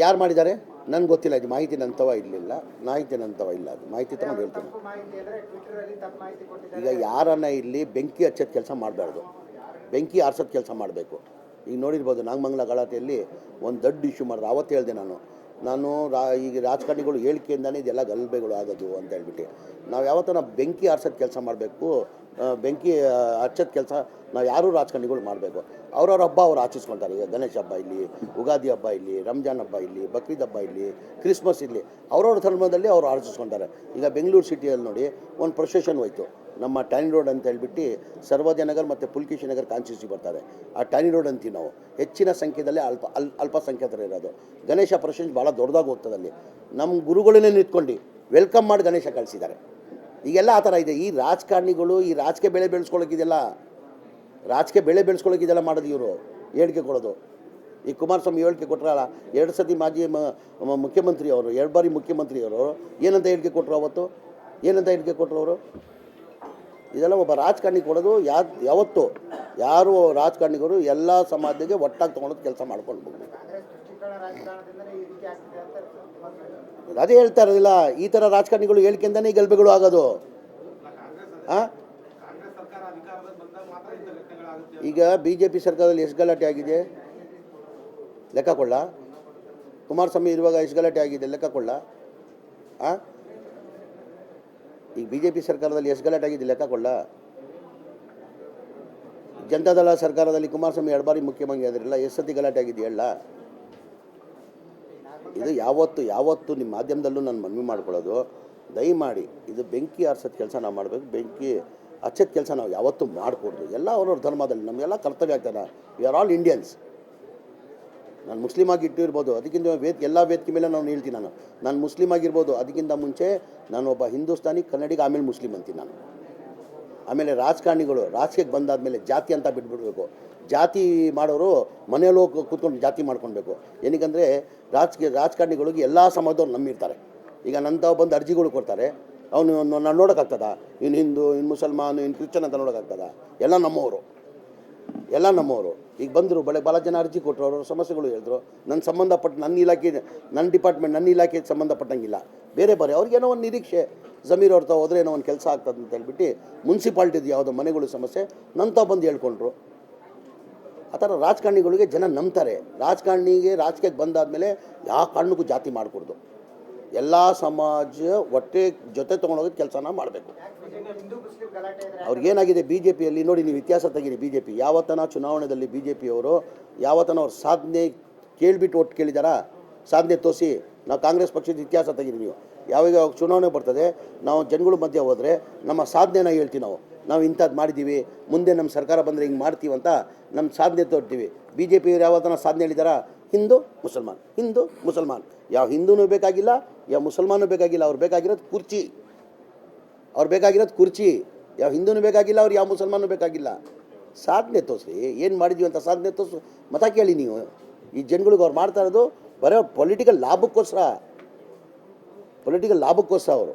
ಯಾರು ಮಾಡಿದ್ದಾರೆ ನನಗೆ ಗೊತ್ತಿಲ್ಲ. ಇದು ಮಾಹಿತಿ ನಂತವ ಇರಲಿಲ್ಲ, ಇಲ್ಲ. ಅದು ಮಾಹಿತಿ ತಗೊಂಡು ಹೇಳ್ತೀನಿ. ಈಗ ಯಾರನ್ನ ಇಲ್ಲಿ ಬೆಂಕಿ ಹಚ್ಚೋದು ಕೆಲಸ ಮಾಡಬಾರ್ದು, ಬೆಂಕಿ ಆರಿಸೋದು ಕೆಲಸ ಮಾಡಬೇಕು. ಈಗ ನೋಡಿರ್ಬೋದು ನಾಗಮಂಗಲ ಗಲಾಟೆಯಲ್ಲಿ ಒಂದು ದೊಡ್ಡ ಇಶ್ಯೂ ಮಾಡಿದ್ರು. ಆವತ್ತು ಹೇಳಿದೆ ನಾನು ಈಗ ರಾಜಕಾರಣಿಗಳು ಹೇಳಿಕೆಯಿಂದನೇ ಇದೆಲ್ಲ ಗಲಭೆಗಳು ಆಗೋದು ಅಂತ ಹೇಳ್ಬಿಟ್ಟು. ನಾವು ಯಾವತ್ತೂ ಬೆಂಕಿ ಆರಿಸೋದು ಕೆಲಸ ಮಾಡಬೇಕು, ಬೆಂಕಿ ಹಚ್ಚೋದು ಕೆಲಸ ನಾವು ಯಾರೂ ರಾಜಕಾರಣಿಗಳು ಮಾಡಬೇಕು. ಅವ್ರವ್ರ ಹಬ್ಬ ಅವ್ರು ಆಚರಿಸ್ಕೊಳ್ತಾರೆ. ಈಗ ಗಣೇಶ ಹಬ್ಬ ಇಲ್ಲಿ, ಯುಗಾದಿ ಹಬ್ಬ ಇಲ್ಲಿ, ರಂಜಾನ್ ಹಬ್ಬ ಇಲ್ಲಿ, ಬಕ್ರೀದ್ ಹಬ್ಬ ಇಲ್ಲಿ, ಕ್ರಿಸ್ಮಸ್ ಇಲ್ಲಿ, ಅವ್ರವ್ರ ಧರ್ಮದಲ್ಲಿ ಅವ್ರು ಆಚರಿಸ್ಕೊಳ್ತಾರೆ. ಈಗ ಬೆಂಗಳೂರು ಸಿಟಿಯಲ್ಲಿ ನೋಡಿ ಒಂದು ಪ್ರೊಸೆಷನ್ ಹೋಯ್ತು. ನಮ್ಮ ಟ್ಯಾನಿ ರೋಡ್ ಅಂತ ಹೇಳ್ಬಿಟ್ಟು ಸರ್ವೋದಯ ನಗರ್ ಮತ್ತು ಪುಲ್ಕೇಶಿ ನಗರ್ ಕಾನ್ಸ್ಟಿಟ್ಯೂನ್ಸಿ ಬರ್ತಾರೆ. ಆ ಟ್ಯಾನಿ ರೋಡ್ ಅಂತೀವಿ ನಾವು. ಹೆಚ್ಚಿನ ಸಂಖ್ಯೆಯಲ್ಲಿ ಅಲ್ಪಸಂಖ್ಯಾತರು ಇರೋದು. ಗಣೇಶ ಪ್ರೊಸೆಷನ್ ಭಾಳ ದೊಡ್ಡದಾಗಿ ಹೋಗ್ತದಲ್ಲಿ. ನಮ್ಮ ಗುರುಗಳನ್ನೇ ನಿಂತ್ಕೊಂಡು ವೆಲ್ಕಮ್ ಮಾಡಿ ಗಣೇಶ ಕಳಿಸಿದ್ದಾರೆ. ಈಗೆಲ್ಲ ಆ ಥರ ಇದೆ. ಈ ರಾಜಕಾರಣಿಗಳು ಈ ರಾಜಕೀಯ ಬೆಳೆ ಬೆಳೆಸ್ಕೊಳ್ಳೋಕ್ಕಿದೆಲ್ಲ ಮಾಡೋದು. ಇವರು ಹೇಳಿಕೆ ಕೊಡೋದು. ಈ ಕುಮಾರಸ್ವಾಮಿ ಹೇಳಿಕೆ ಕೊಟ್ಟರಲ್ಲ, 2 ಸತಿ ಮಾಜಿ ಮುಖ್ಯಮಂತ್ರಿ ಅವರು, 2 ಬಾರಿ ಮುಖ್ಯಮಂತ್ರಿಯವರು ಏನಂತ ಹೇಳಿಕೆ ಕೊಟ್ಟರು? ಅವತ್ತು ಏನಂತ ಹೇಳಿಕೆ ಕೊಟ್ಟರು ಅವರು? ಇದೆಲ್ಲ ಒಬ್ಬ ರಾಜಕಾರಣಿ ಕೊಡೋದು. ಯಾವತ್ತು ಯಾರು ರಾಜಕಾರಣಿಗಳು ಎಲ್ಲ ಸಮಾಜಕ್ಕೆ ಒಟ್ಟಾಗಿ ತೊಗೊಳೋದು ಕೆಲಸ ಮಾಡ್ಕೊಂಡು ಹೋಗ್ಬೇಕು. ಅದೇ ಹೇಳ್ತಾ ಇರೋದಿಲ್ಲ, ಈ ಥರ ರಾಜಕಾರಣಿಗಳು ಹೇಳಿಕೆಯಿಂದನೇ ಗಲಭೆಗಳು ಆಗೋದು. ಈಗ BJP ಸರ್ಕಾರದಲ್ಲಿ ಎಷ್ಟು ಗಲಾಟೆ ಆಗಿದೆ ಲೆಕ್ಕ ಕೊಳ್ಳ? ಕುಮಾರಸ್ವಾಮಿ ಇರುವಾಗ ಎಷ್ಟು ಗಲಾಟೆ ಆಗಿದೆ ಲೆಕ್ಕ ಕೊಳ್ಳ? ಈಗ BJP ಸರ್ಕಾರದಲ್ಲಿ ಎಷ್ಟು ಗಲಾಟೆ ಆಗಿದೆ ಲೆಕ್ಕ ಕೊಳ್ಳ? ಜನತಾದಳ ಸರ್ಕಾರದಲ್ಲಿ ಕುಮಾರಸ್ವಾಮಿ 2 ಬಾರಿ ಮುಖ್ಯಮಂತ್ರಿ ಆದ್ರಲ್ಲ, ಎಷ್ಟು ಸತಿ ಗಲಾಟೆ ಆಗಿದೆ ಹೇಳ? ಇದು ಯಾವತ್ತು ನಿಮ್ಮ ಮಾಧ್ಯಮದಲ್ಲೂ ನಾನು ಮನವಿ ಮಾಡ್ಕೊಳ್ಳೋದು, ದಯಮಾಡಿ ಇದು ಬೆಂಕಿ ಆರಿಸೋದು ಕೆಲಸ ನಾವು ಮಾಡಬೇಕು. ಬೆಂಕಿ ಹಚ್ಚೋದು ಕೆಲಸ ನಾವು ಯಾವತ್ತೂ ಮಾಡಿಕೊಡ್ದು. ಎಲ್ಲ ಅವ್ರವ್ರ ಧರ್ಮದಲ್ಲಿ ನಮಗೆಲ್ಲ ಕರ್ತವ್ಯ ಆಗ್ತಾನೆ. We are all Indians. ನಾನು ಮುಸ್ಲಿಮ್ ಆಗಿ ಇಟ್ಟಿರ್ಬೋದು, ಅದಕ್ಕಿಂತ ಎಲ್ಲ ವೇದಿಕೆ ಮೇಲೆ ನಾನು ಹೇಳ್ತೀನಿ. ನಾನು ಮುಸ್ಲಿಮ್ ಆಗಿರ್ಬೋದು, ಅದಕ್ಕಿಂತ ಮುಂಚೆ ನಾನು ಒಬ್ಬ ಹಿಂದೂಸ್ತಾನಿ ಕನ್ನಡಿಗ, ಆಮೇಲೆ ಮುಸ್ಲಿಮ್ ಅಂತೀನಿ ನಾನು. ಆಮೇಲೆ ರಾಜಕಾರಣಿಗಳು ರಾಜಕೀಯಕ್ಕೆ ಬಂದಾದಮೇಲೆ ಜಾತಿ ಅಂತ ಬಿಟ್ಬಿಡ್ಬೇಕು. ಜಾತಿ ಮಾಡೋರು ಮನೆಯಲ್ಲೂ ಕೂತ್ಕೊಂಡು ಜಾತಿ ಮಾಡ್ಕೊಳ್ಬೇಕು. ಏನಕ್ಕಂದರೆ ರಾಜಕಾರಣಿಗಳಿಗೆ ಎಲ್ಲ ಸಮಾಜದವ್ರು ನಂಬಿರ್ತಾರೆ. ಈಗ ನಂತಾವು ಬಂದು ಅರ್ಜಿಗಳು ಕೊಡ್ತಾರೆ, ಅವನು ನಾನು ನೋಡೋಕ್ಕಾಗ್ತದ? ಇನ್ನು ಹಿಂದೂ, ಇನ್ನು ಮುಸಲ್ಮಾನು, ಇನ್ನು ಕ್ರಿಶ್ಚನ್ ಅಂತ ನೋಡೋಕ್ಕಾಗ್ತದ? ಎಲ್ಲ ನಮ್ಮವರು. ಈಗ ಬಂದರು ಭಾಳ ಜನ ಅರ್ಜಿ ಕೊಟ್ಟರು, ಅವ್ರ ಸಮಸ್ಯೆಗಳು ಹೇಳಿದ್ರು. ನನ್ನ ಇಲಾಖೆ, ನನ್ನ ಡಿಪಾರ್ಟ್ಮೆಂಟ್, ನನ್ನ ಇಲಾಖೆಗೆ ಸಂಬಂಧಪಟ್ಟಂಗಿಲ್ಲ. ಬೇರೆ ಅವ್ರಿಗೇನೋ ಒಂದು ನಿರೀಕ್ಷೆ, ಜಮೀರ್ ಅವ್ರ ತಾವು ಹೋದ್ರೆ ಏನೋ ಒಂದು ಕೆಲಸ ಆಗ್ತದೆ ಅಂತ ಹೇಳ್ಬಿಟ್ಟು ಮುನ್ಸಿಪಾಲ್ಟಿದು ಯಾವುದೋ ಮನೆಗಳು ಸಮಸ್ಯೆ ನಂತಾವು ಬಂದು ಹೇಳ್ಕೊಂಡ್ರು. ಆ ಥರ ರಾಜಕಾರಣಿಗಳಿಗೆ ಜನ ನಂಬ್ತಾರೆ. ರಾಜಕೀಯಕ್ಕೆ ಬಂದಾದಮೇಲೆ ಯಾವ ಕಾರಣಕ್ಕೂ ಜಾತಿ ಮಾಡಿಕೊಡ್ದು. ಎಲ್ಲ ಸಮಾಜ ಜೊತೆ ತೊಗೊಂಡೋಗೋದು ಕೆಲಸನ ಮಾಡಬೇಕು. ಅವ್ರಿಗೇನಾಗಿದೆ BJPಯಲ್ಲಿ ನೋಡಿ, ನೀವು ಇತಿಹಾಸ ತೆಗೀರಿ. BJP ಯಾವತ್ತನ ಚುನಾವಣೆಯಲ್ಲಿ BJPಯವರು ಯಾವತ್ತನ ಅವ್ರ ಸಾಧನೆ ಕೇಳಿಬಿಟ್ಟು ಒಟ್ಟು ಕೇಳಿದಾರ? ಸಾಧನೆ ತೋರಿಸಿ. ನಾವು ಕಾಂಗ್ರೆಸ್ ಪಕ್ಷದ ಇತಿಹಾಸ ತೆಗೀರಿ ನೀವು. ಯಾವಾಗ ಚುನಾವಣೆ ಬರ್ತದೆ, ನಾವು ಜನಗಳ ಮಧ್ಯೆ ಹೋದರೆ ನಮ್ಮ ಸಾಧನೆನ ಹೇಳ್ತೀವಿ. ನಾವು ಇಂಥದ್ದು ಮಾಡಿದ್ದೀವಿ, ಮುಂದೆ ನಮ್ಮ ಸರ್ಕಾರ ಬಂದರೆ ಹಿಂಗೆ ಮಾಡ್ತೀವಿ ಅಂತ ನಮ್ಮ ಸಾಧನೆ ತೋರ್ತೀವಿ. BJPಯವರು ಯಾವತ್ತನ ಸಾಧನೆ ಹೇಳಿದಾರ? ಹಿಂದೂ ಮುಸಲ್ಮಾನ್. ಯಾವ ಹಿಂದೂನೂ ಬೇಕಾಗಿಲ್ಲ, ಯಾವ ಮುಸಲ್ಮಾನೂ ಬೇಕಾಗಿಲ್ಲ. ಅವ್ರು ಬೇಕಾಗಿರೋದು ಕುರ್ಚಿ. ಯಾವ ಹಿಂದೂನೂ ಬೇಕಾಗಿಲ್ಲ, ಅವ್ರು ಯಾವ ಮುಸಲ್ಮಾನೂ ಬೇಕಾಗಿಲ್ಲ. ಸಾಧನೆ ತೋರಿಸಿ, ಏನು ಮಾಡಿದ್ವಿ ಅಂತ ಸಾಧನೆ ತೋರಿಸು. ಮತ ಕೇಳಿ ನೀವು. ಈ ಜನಗಳಿಗೆ ಅವ್ರು ಮಾಡ್ತಾ ಇರೋದು ಬರೋ ಪೊಲಿಟಿಕಲ್ ಲಾಭಕ್ಕೋಸ್ಕರ ಅವರು.